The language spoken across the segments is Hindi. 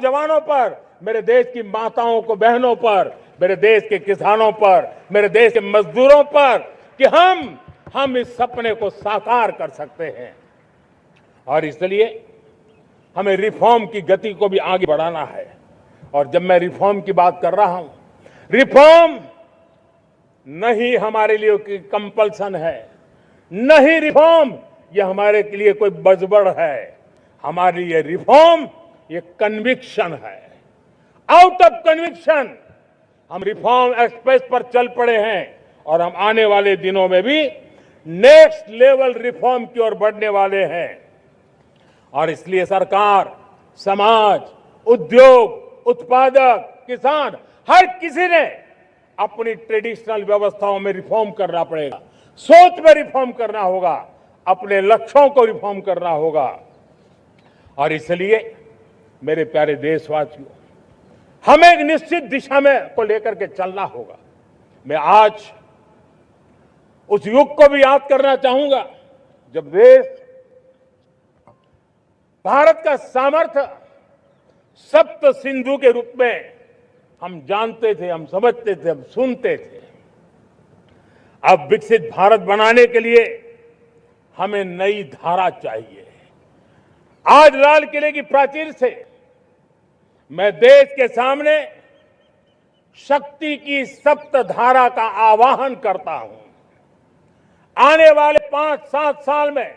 नौजवानों पर, मेरे देश की माताओं को, बहनों पर, मेरे देश के किसानों पर, मेरे देश के मजदूरों पर कि हम इस सपने को साकार कर सकते हैं। और इसलिए हमें रिफॉर्म की गति को भी आगे बढ़ाना है। और जब मैं रिफॉर्म की बात कर रहा हूं, रिफॉर्म नहीं हमारे लिए कोई कंपल्सन है, नहीं रिफॉर्म ये हमारे लिए कोई बजबड़ है। हमारे लिए रिफॉर्म ये कन्विक्शन है। आउट ऑफ कन्विक्शन हम रिफॉर्म एक्सप्रेस पर चल पड़े हैं और हम आने वाले दिनों में भी नेक्स्ट लेवल रिफॉर्म की ओर बढ़ने वाले हैं। और इसलिए सरकार, समाज, उद्योग, उत्पादक, किसान, हर किसी ने अपनी ट्रेडिशनल व्यवस्थाओं में रिफॉर्म करना पड़ेगा, सोच में रिफॉर्म करना होगा, अपने लक्ष्यों को रिफॉर्म करना होगा। और इसलिए मेरे प्यारे देशवासियों, हमें एक निश्चित दिशा में को लेकर के चलना होगा। मैं आज उस युग को भी याद करना चाहूंगा जब देश, भारत का सामर्थ्य सप्त सिंधु के रूप में हम जानते थे, हम समझते थे, हम सुनते थे। अब विकसित भारत बनाने के लिए हमें नई धारा चाहिए। आज लाल किले की प्राचीर से मैं देश के सामने शक्ति की सप्त धारा का आवाहन करता हूं। आने वाले 5-7 साल में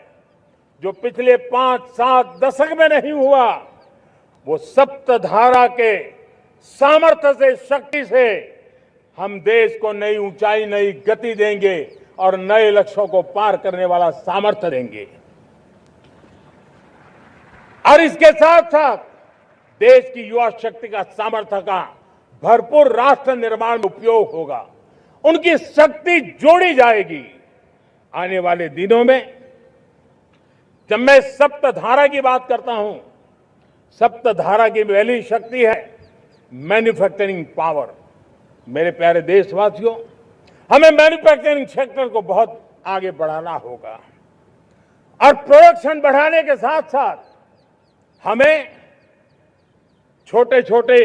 जो पिछले 5-7 दशक में नहीं हुआ, वो सप्त धारा के सामर्थ्य से, शक्ति से हम देश को नई ऊंचाई, नई गति देंगे और नए लक्ष्यों को पार करने वाला सामर्थ्य देंगे। और इसके साथ साथ देश की युवा शक्ति का सामर्थ्य का भरपूर राष्ट्र निर्माण में उपयोग होगा, उनकी शक्ति जोड़ी जाएगी। आने वाले दिनों में जब मैं सप्तधारा की बात करता हूं, सप्तधारा की पहली शक्ति है मैन्युफैक्चरिंग पावर। मेरे प्यारे देशवासियों, हमें मैन्युफैक्चरिंग सेक्टर को बहुत आगे बढ़ाना होगा और प्रोडक्शन बढ़ाने के साथ साथ हमें छोटे छोटे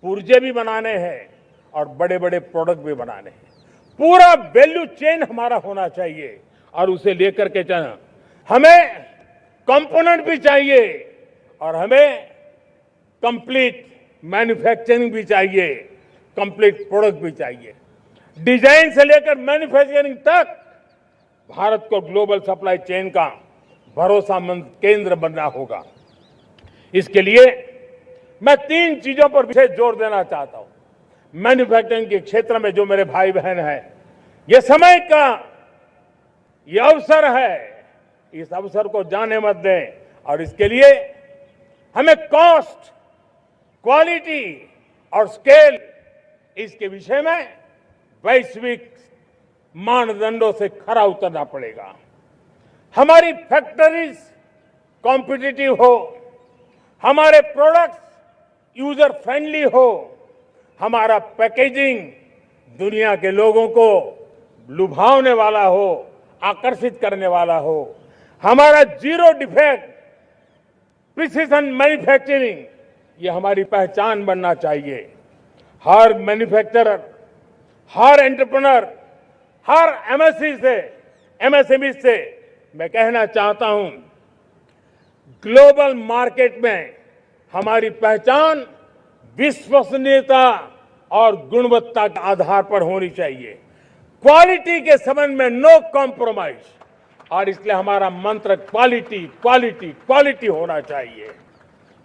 पुर्जे भी बनाने हैं और बड़े बड़े प्रोडक्ट भी बनाने हैं। पूरा वैल्यू चेन हमारा होना चाहिए और उसे लेकर के चलना। हमें कंपोनेंट भी चाहिए और हमें कंप्लीट मैन्युफैक्चरिंग भी चाहिए, कंप्लीट प्रोडक्ट भी चाहिए। डिजाइन से लेकर मैन्युफैक्चरिंग तक भारत को ग्लोबल सप्लाई चेन का भरोसामंद केंद्र बनना होगा। इसके लिए मैं 3 चीजों पर विशेष जोर देना चाहता हूं। मैन्युफैक्चरिंग के क्षेत्र में जो मेरे भाई बहन हैं, ये समय का ये अवसर है, इस अवसर को जाने मत दें। और इसके लिए हमें कॉस्ट, क्वालिटी और स्केल, इसके विषय में वैश्विक मानदंडों से खरा उतरना पड़ेगा। हमारी फैक्ट्रीज कॉम्पिटिटिव हो, हमारे प्रोडक्ट्स यूजर फ्रेंडली हो, हमारा पैकेजिंग दुनिया के लोगों को लुभावने वाला हो, आकर्षित करने वाला हो, हमारा जीरो डिफेक्ट प्रिसिजन मैन्युफैक्चरिंग ये हमारी पहचान बनना चाहिए। हर मैन्युफैक्चरर, हर एंटरप्रेन्योर, हर एमएसएमई से मैं कहना चाहता हूं, ग्लोबल मार्केट में हमारी पहचान विश्वसनीयता और गुणवत्ता के आधार पर होनी चाहिए। क्वालिटी के संबंध में नो कॉम्प्रोमाइज। और इसलिए हमारा मंत्र क्वालिटी, क्वालिटी, क्वालिटी होना चाहिए।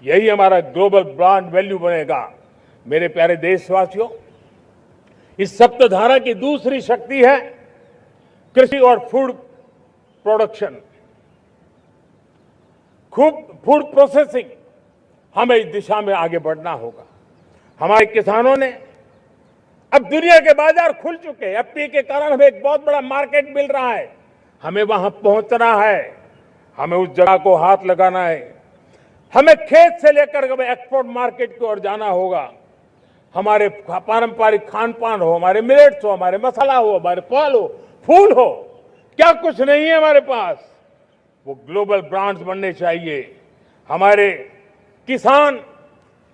यही हमारा ग्लोबल ब्रांड वैल्यू बनेगा। मेरे प्यारे देशवासियों, इस सप्तधारा की दूसरी शक्ति है कृषि और फूड प्रोडक्शन, फूड प्रोसेसिंग। हमें इस दिशा में आगे बढ़ना होगा। हमारे किसानों ने, अब दुनिया के बाजार खुल चुके हैं, एफपीए के कारण हमें एक बहुत बड़ा मार्केट मिल रहा है। हमें वहां पहुंचना है, हमें उस जगह को हाथ लगाना है। हमें खेत से लेकर एक्सपोर्ट मार्केट की ओर जाना होगा। हमारे पारंपरिक खान पान हो, हमारे मिलेट्स हो, हमारे मसाला हो, हमारे फल हो, फूल हो, क्या कुछ नहीं है हमारे पास, वो ग्लोबल ब्रांड्स बनने चाहिए। हमारे किसान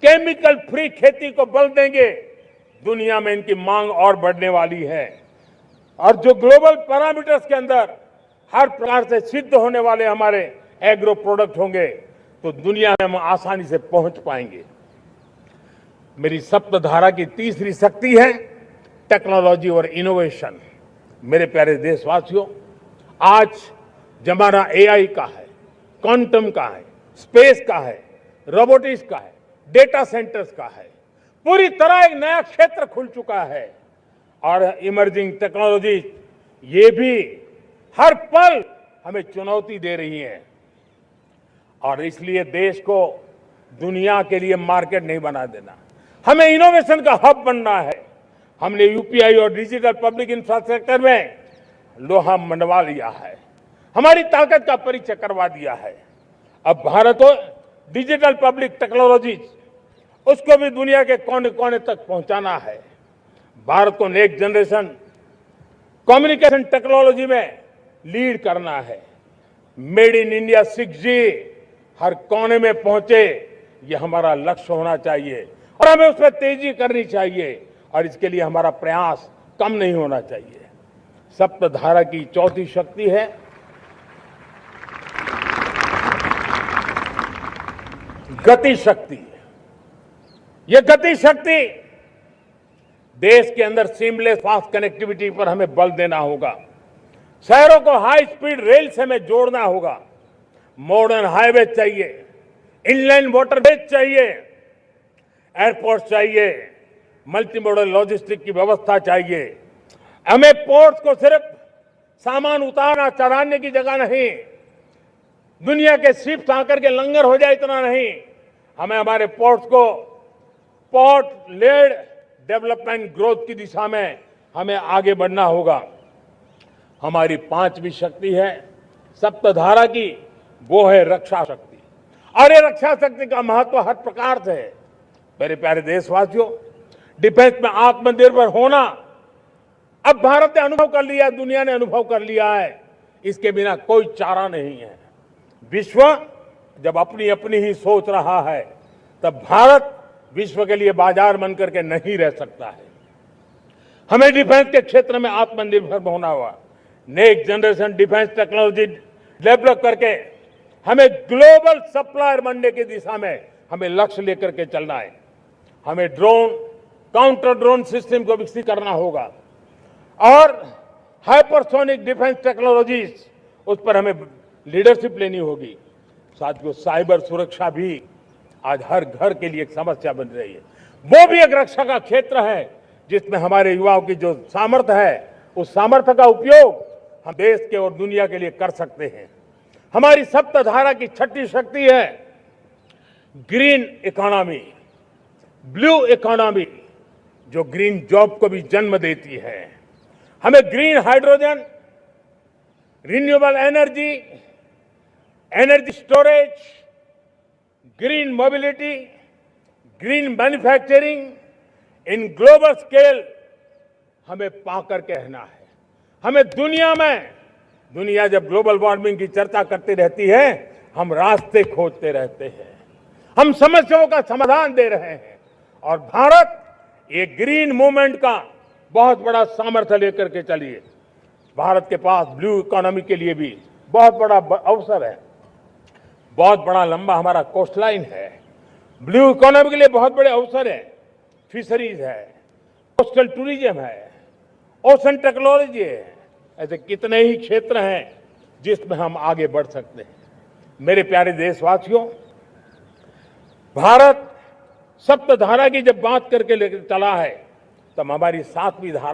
केमिकल फ्री खेती को बल देंगे, दुनिया में इनकी मांग और बढ़ने वाली है। और जो ग्लोबल पैरामीटर्स के अंदर हर प्रकार से सिद्ध होने वाले हमारे एग्रो प्रोडक्ट होंगे तो दुनिया में हम आसानी से पहुंच पाएंगे। मेरी सप्तधारा की तीसरी शक्ति है टेक्नोलॉजी और इनोवेशन। मेरे प्यारे देशवासियों, आज जमाना एआई का है, क्वांटम का है, स्पेस का है, रोबोटिक्स का है, डेटा सेंटर्स का है। पूरी तरह एक नया क्षेत्र खुल चुका है और इमर्जिंग टेक्नोलॉजी ये भी हर पल हमें चुनौती दे रही है। और इसलिए देश को दुनिया के लिए मार्केट नहीं बना देना, हमें इनोवेशन का हब बनना है। हमने यूपीआई और डिजिटल पब्लिक इंफ्रास्ट्रक्चर में लोहा मनवा लिया है, हमारी ताकत का परिचय करवा दिया है। अब भारत को डिजिटल पब्लिक टेक्नोलॉजी उसको भी दुनिया के कोने कोने तक पहुंचाना है। भारत को नेक्स्ट जनरेशन कम्युनिकेशन टेक्नोलॉजी में लीड करना है। मेड इन इंडिया 6G हर कोने में पहुंचे, ये हमारा लक्ष्य होना चाहिए और हमें उसमें तेजी करनी चाहिए और इसके लिए हमारा प्रयास कम नहीं होना चाहिए। सप्तधारा की चौथी शक्ति है गति शक्ति। यह गति शक्ति देश के अंदर सीमलेस फास्ट कनेक्टिविटी पर हमें बल देना होगा। शहरों को हाई स्पीड रेल से हमें जोड़ना होगा। मॉडर्न हाईवे चाहिए, इनलैंड वाटरवेज चाहिए, एयरपोर्ट चाहिए, मल्टी मॉडल लॉजिस्टिक की व्यवस्था चाहिए। हमें पोर्ट्स को सिर्फ सामान उतारना चढ़ाने की जगह नहीं, दुनिया के शिप्स आकर के लंगर हो जाए इतना नहीं, हमें हमारे पोर्ट्स को पोर्ट लेड डेवलपमेंट ग्रोथ की दिशा में हमें आगे बढ़ना होगा। हमारी पांचवी शक्ति है सप्तधारा की, वो है रक्षा शक्ति। और ये रक्षा शक्ति का महत्व हर प्रकार से है। मेरे प्यारे देशवासियों, डिफेंस में आत्मनिर्भर होना अब भारत ने अनुभव कर लिया, दुनिया ने अनुभव कर लिया है, इसके बिना कोई चारा नहीं है। विश्व जब अपनी अपनी ही सोच रहा है तब भारत विश्व के लिए बाजार बन करके नहीं रह सकता है। हमें डिफेंस के क्षेत्र में आत्मनिर्भर होना होगा। Next generation defence technology develop करके हमें ग्लोबल सप्लायर बनने की दिशा में हमें लक्ष्य लेकर के चलना है। हमें ड्रोन, काउंटर ड्रोन सिस्टम को विकसित करना होगा और हाइपरसोनिक डिफेंस टेक्नोलॉजीज उस पर हमें लीडरशिप लेनी होगी। साथियों, साइबर सुरक्षा भी आज हर घर के लिए एक समस्या बन रही है। वो भी एक रक्षा का क्षेत्र है जिसमें हमारे युवाओं की जो सामर्थ्य है, उस सामर्थ्य का उपयोग हम देश के और दुनिया के लिए कर सकते हैं। हमारी सप्तधारा की छठी शक्ति है ग्रीन इकोनॉमी, ब्लू इकोनॉमी, जो ग्रीन जॉब को भी जन्म देती है। हमें green hydrogen, renewable energy, energy storage, green mobility, green manufacturing in global scale हमें पाकर के रहना है। हमें दुनिया जब ग्लोबल वार्मिंग की चर्चा करती रहती है, हम रास्ते खोजते रहते हैं, हम समस्याओं का समाधान दे रहे हैं और भारत ये ग्रीन मूवमेंट का बहुत बड़ा सामर्थ्य लेकर के चलिए। भारत के पास ब्लू इकोनॉमी के लिए भी बहुत बड़ा अवसर है। बहुत बड़ा लंबा हमारा कोस्ट लाइन है। ब्लू इकोनॉमी के लिए बहुत बड़े अवसर है। फिशरीज है, कोस्टल टूरिज्म है, ओशन टेक्नोलॉजी है। ऐसे कितने ही क्षेत्र हैं जिसमें हम आगे बढ़ सकते हैं। मेरे प्यारे देशवासियों, भारत सप्तधारा की जब बात करके लेकर चला है तब हमारी सातवीं धारा